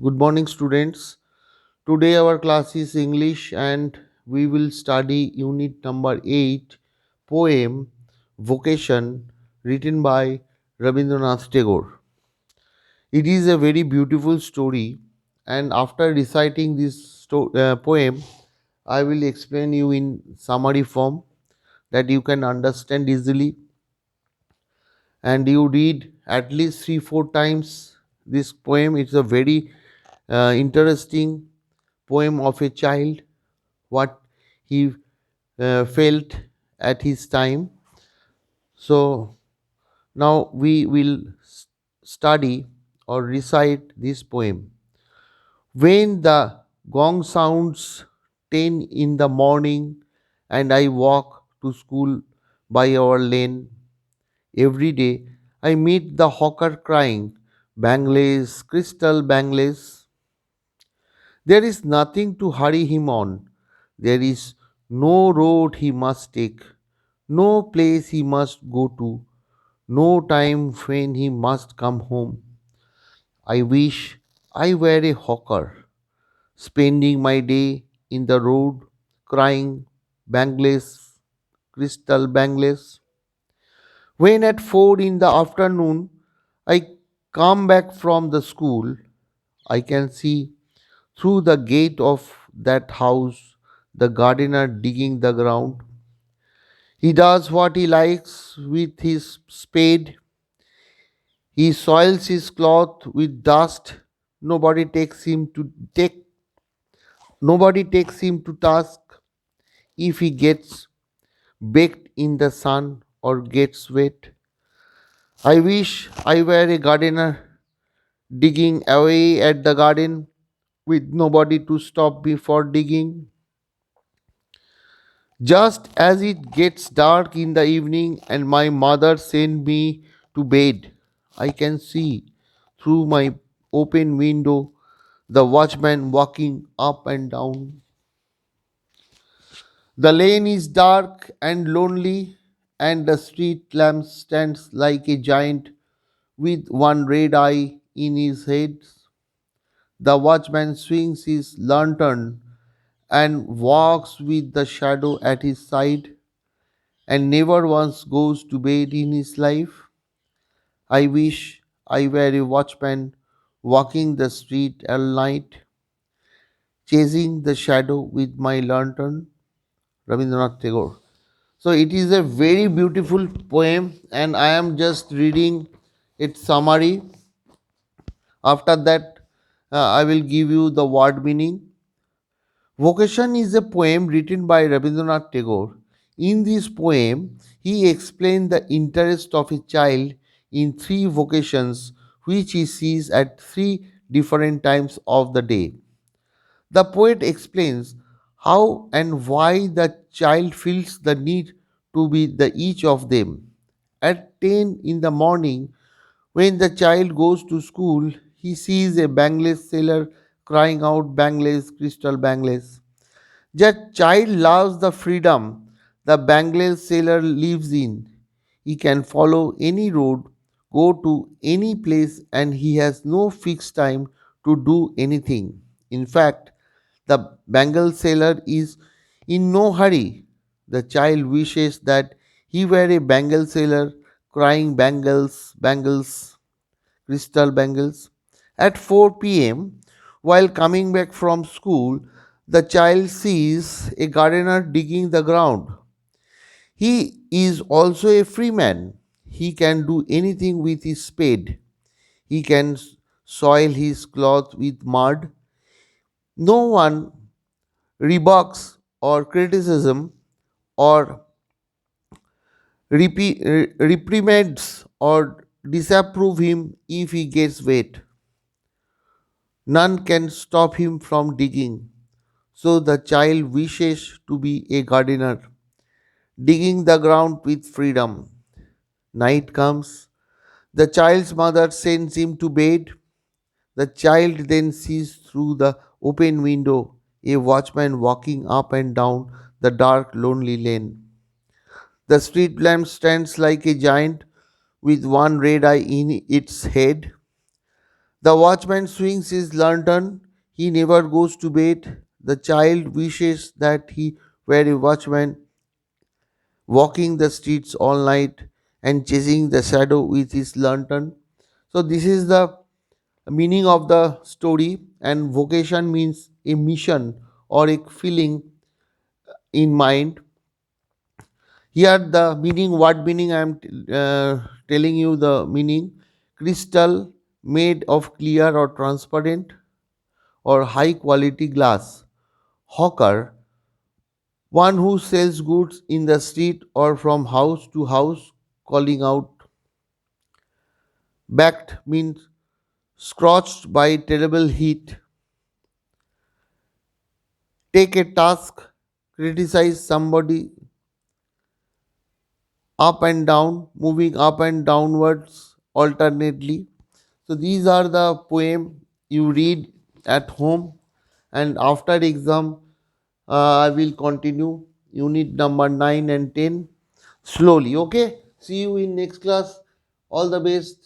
Good morning, students. Today, our class is English and we will study unit number 8, poem Vocation, written by Rabindranath Tagore. It is a very beautiful story, and after reciting this poem, I will explain you in summary form that you can understand easily, and you read at least 3 4 times this poem. It's a very interesting poem of a child, what he felt at his time. So now we will study or recite this poem. When the gong sounds 10 in the morning and I walk to school by our lane, every day I meet the hawker crying, Bangladesh, crystal Bangladesh. There is nothing to hurry him on. There is no road he must take, no place he must go to, no time when he must come home. I wish I were a hawker, spending my day in the road, crying Bangladesh, crystal Bangladesh. When at 4 in the afternoon I come back from the school, I can see through the gate of that house the gardener digging the ground. He does what he likes with his spade. He soils his cloth with dust. Nobody takes him to take Nobody takes him to task if he gets baked in the sun or gets wet. I wish I were a gardener digging away at the garden with nobody to stop me for digging. Just as it gets dark in the evening and my mother sends me to bed, I can see through my open window the watchman walking up and down. The lane is dark and lonely, and the street lamp stands like a giant with one red eye in his head. The watchman swings his lantern and walks with the shadow at his side and never once goes to bed in his life. I wish I were a watchman walking the street all night, chasing the shadow with my lantern. Rabindranath Tagore. So it is a very beautiful poem, and I am just reading its summary. After that, I will give you the word meaning. Vocation is a poem written by Rabindranath Tagore. In this poem, he explained the interest of a child in three vocations which he sees at three different times of the day. The poet explains how and why the child feels the need to be the each of them. At 10 in the morning, when the child goes to school, he sees a Bangladesh sailor crying out Bangladesh, crystal Bangladesh. That child loves the freedom the Bangladesh sailor lives in. He can follow any road, go to any place, and he has no fixed time to do anything. In fact, the Bengal sailor is in no hurry. The child wishes that he were a Bengal sailor crying bangles, bangles, crystal bangles. At 4 p.m., while coming back from school, the child sees a gardener digging the ground. He is also a free man. He can do anything with his spade. He can soil his cloth with mud. No one rebuks or criticism or reprimands or disapprove him if he gets wet. None can stop him from digging. So the child wishes to be a gardener, digging the ground with freedom. Night comes. The child's mother sends him to bed. The child then sees through the open window a watchman walking up and down the dark, lonely lane. The street lamp stands like a giant with one red eye in its head. The watchman swings his lantern. He never goes to bed. The child wishes that he were a watchman, walking the streets all night and chasing the shadow with his lantern. So, this is the meaning of the story, and vocation means a mission or a feeling in mind. Here, the meaning, what meaning I am telling you the meaning: crystal made of clear or transparent or high quality glass. Hawker, one who sells goods in the street or from house to house, calling out. Backed means scorched by terrible heat. Take a task, criticize somebody, up and down, moving up and downwards alternately. So these are the poem you read at home, and after exam I will continue unit number 9 and 10 slowly. Okay, see you in next class. All the best.